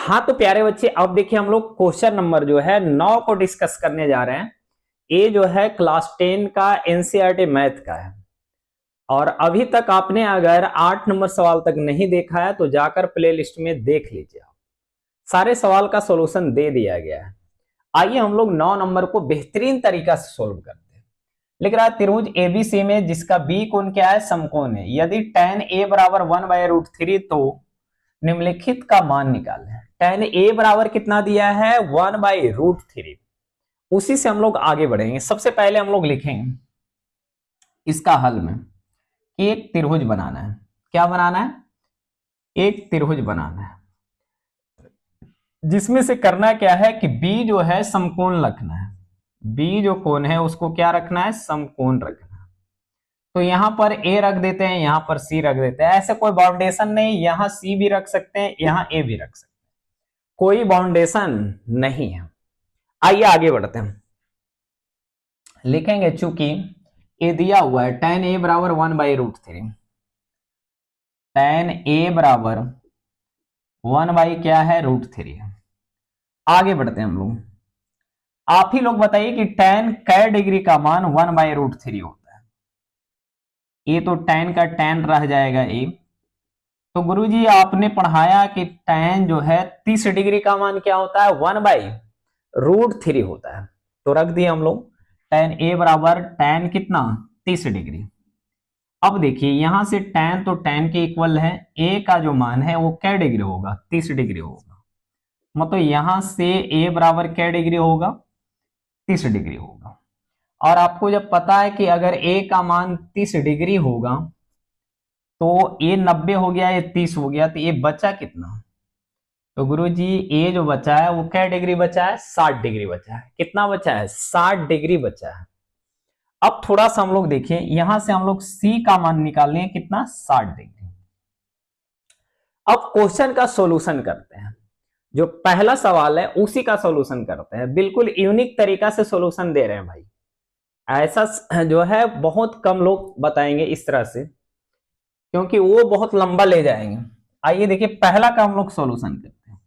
हाँ तो प्यारे बच्चे, अब देखिए हम लोग क्वेश्चन नंबर जो है 9 को डिस्कस करने जा रहे हैं। ये जो है क्लास 10 का एनसीईआरटी मैथ का है। और अभी तक आपने अगर 8 नंबर सवाल तक नहीं देखा है तो जाकर प्ले लिस्ट में देख लीजिए। आप सारे सवाल का सोल्यूशन दे दिया गया है। आइए हम लोग 9 नंबर को बेहतरीन तरीका से सोल्व करते हैं। लिख रहा है त्रिभुज एबीसी में जिसका बी कोण क्या है, समकोण है। यदि tan a बराबर 1/√3 तो निम्नलिखित का मान निकालें। tan a बराबर कितना दिया है, 1/√3। उसी से हम लोग आगे बढ़ेंगे। सबसे पहले हम लोग लिखेंगे इसका हल में कि एक त्रिभुज बनाना है। क्या बनाना है? एक त्रिभुज बनाना है, जिसमें से करना क्या है कि b जो है समकोण रखना है। b जो कोण है उसको क्या रखना है, समकोण रखना है। तो यहां पर a रख देते हैं, यहां पर c रख देते हैं। ऐसे कोई बाउंडेशन नहीं, यहां c भी रख सकते हैं, यहां a भी रख सकते हैं, कोई बाउंडेशन नहीं है। आइए आगे बढ़ते हैं। लिखेंगे चूंकि ये दिया हुआ है tan a बराबर 1/√3। tan a बराबर 1 क्या है, √3 है। आगे बढ़ते हैं हम लोग। आप ही लोग बताइए कि tan कै डिग्री का मान 1/√3 होता है। ये तो tan का tan रह जाएगा ए। तो गुरुजी आपने पढ़ाया कि tan जो है 30 डिग्री का मान क्या होता है, 1/√3 होता है। तो रख दिए हम लोग tan a बराबर tan कितना, 30 डिग्री। अब देखिए यहां से tan तो tan के इक्वल है, a का जो मान है वो कै डिग्री होगा, 30 डिग्री होगा। मतलब यहां से a बराबर कै डिग्री होगा, 30 डिग्री होगा। और आपको जब पता है कि अगर a का मान 30 डिग्री होगा तो a 90 हो गया, ये 30 हो गया, तो ये बचा कितना? तो गुरुजी ए जो बचा है वो क्या डिग्री बचा है, 60 डिग्री बचा है। कितना बचा है, 60 डिग्री बचा है। अब थोड़ा सा हम लोग देखें, यहां से हम लोग सी का मान निकालें कितना, 60 डिग्री। अब क्वेश्चन का सॉल्यूशन करते हैं। जो पहला सवाल है उसी का सॉल्यूशन करते हैं। बिल्कुल यूनिक तरीका से सॉल्यूशन दे रहे हैं भाई। ऐसा जो है बहुत कम लोग बताएंगे इस तरह से, क्योंकि वो बहुत लंबा ले जाएंगे। आइए देखिए पहला का हम लोग सॉल्यूशन करते हैं।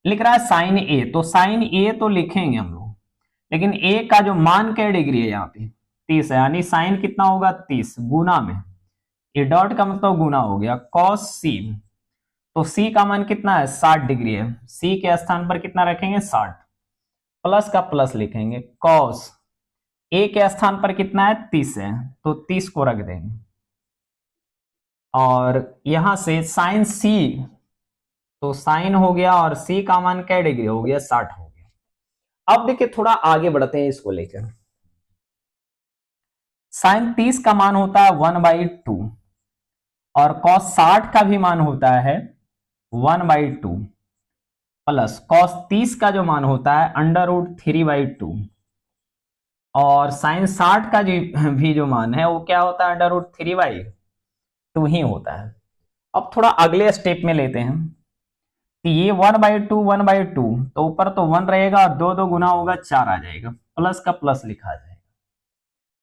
लिख रहा है साइन ए, तो साइन ए तो लिखेंगे हम लोग, लेकिन ए का जो मान क्या डिग्री है यहाँ पे, 30 है। यानी साइन कितना होगा, 30 गुना में ए डॉट का मतलब गुना हो गया कॉस सी। तो सी का मान कितना है, 60 डिग्री है। सी के स्थान पर कितना रखेंगे, 60। प्लस का प्लस लिखेंगे, कॉस ए के स्थान पर कितना है, 30 है, तो 30 को रख देंगे। और यहां से साइन सी, तो साइन हो गया और सी का मान क्या डिग्री हो गया, 60 हो गया। अब देखिए थोड़ा आगे बढ़ते हैं इसको लेकर। साइन 30 का मान होता है 1/2 और कॉस 60 का भी मान होता है 1/2 प्लस कॉस 30 का जो मान होता है √3/2 और साइन 60 का भी जो मान है वो क्या होता है, √3/2 ही होता है। अब थोड़ा अगले स्टेप में लेते हैं। तो ये 1/2 तो ऊपर तो 1 रहेगा और 2 2 गुना होगा, 4 आ जाएगा। प्लस का प्लस लिखा जाएगा।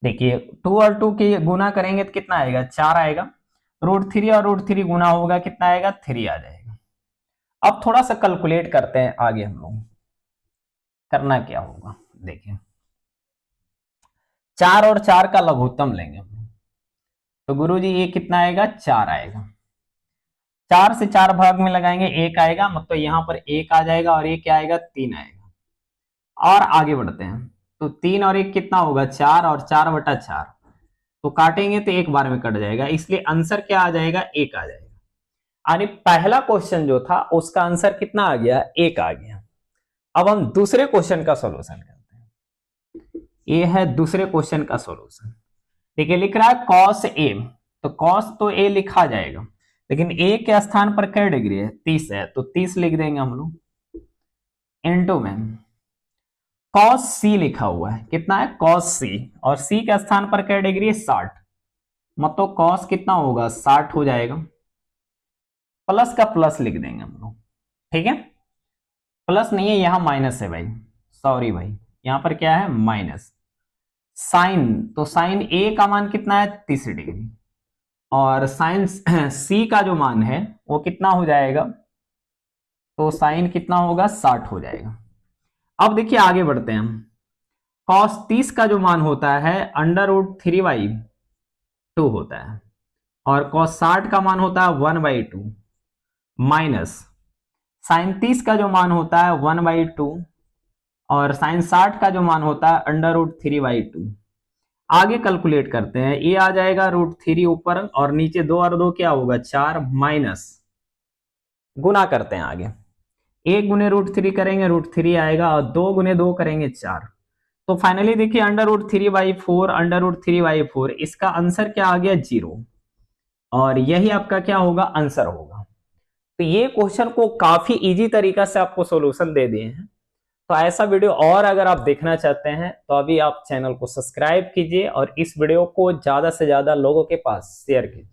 देखिए 2 और 2 की गुना करेंगे तो कितना आएगा, 4 आएगा। √3 और √3 गुना होगा, कितना आएगा, 3 आ जाएगा। अब थोड़ा सा कैलकुलेट करते हैं आगे हम लोग। करना क्या होगा, देखिए 4 और 4 का लघुत्तम लेंगे। तो गुरुजी ये कितना आएगा, 4 आएगा। 4 से 4 भाग में लगाएंगे, 1 आएगा, मतलब यहाँ पर 1 आ जाएगा और ये क्या आएगा, 3 आएगा। और आगे बढ़ते हैं। तो 3 और 1 कितना होगा, 4 और 4/4। तो काटेंगे तो एक बार में कट जाएगा, इसलिए आंसर क्या आ जाएगा, 1 आ जाएगा। यानी पहला क्वेश्चन जो था उसका आंसर कितना आ गया, 1 आ गया। अब हम दूसरे क्वेश्चन का सॉल्यूशन करते हैं। ये है दूसरे क्वेश्चन का सॉल्यूशन। देखिए लिख रहा है कॉस ए, तो कॉस तो ए लिखा जाएगा, लेकिन ए के स्थान पर क्या डिग्री है, 30 है, तो 30 लिख देंगे हम लोग। इनटू में कॉस सी लिखा हुआ है, कितना है, कॉस सी, और सी के स्थान पर क्या डिग्री है, 60, मतलब कॉस कितना होगा, 60 हो जाएगा। प्लस का प्लस लिख देंगे हम लोग, ठीक है। प्लस नहीं है, यहां माइनस है भाई, सॉरी भाई, यहां पर क्या है, माइनस। साइन, तो साइन ए का मान कितना है, 30 डिग्री, और साइन सी का जो मान है वो कितना हो जाएगा, तो साइन कितना होगा 60 हो जाएगा। अब देखिए आगे बढ़ते हैं हम। कॉस 30 का जो मान होता है √3/2 होता है और कॉस 60 का मान होता है 1/2 माइनस साइन 30 का जो मान होता है 1/2 और साइन 60 का जो मान होता है √3/2। आगे कैलकुलेट करते हैं, ये आ जाएगा √3 ऊपर और नीचे 2 और 2 क्या होगा 4 माइनस गुना करते हैं आगे। 1 गुने √3 करेंगे √3 आएगा और 2 गुने 2 करेंगे 4। तो फाइनली देखिए √3/4 √3/4 इसका आंसर क्या आ गया 0 और यही आपका क्या होगा आंसर होगा। तो ये क्वेश्चन को काफी इजी तरीका से आपको सॉल्यूशन दे दिए हैं। तो ऐसा वीडियो और अगर आप देखना चाहते हैं तो अभी आप चैनल को सब्सक्राइब कीजिए और इस वीडियो को ज्यादा से ज्यादा लोगों के पास शेयर कीजिए।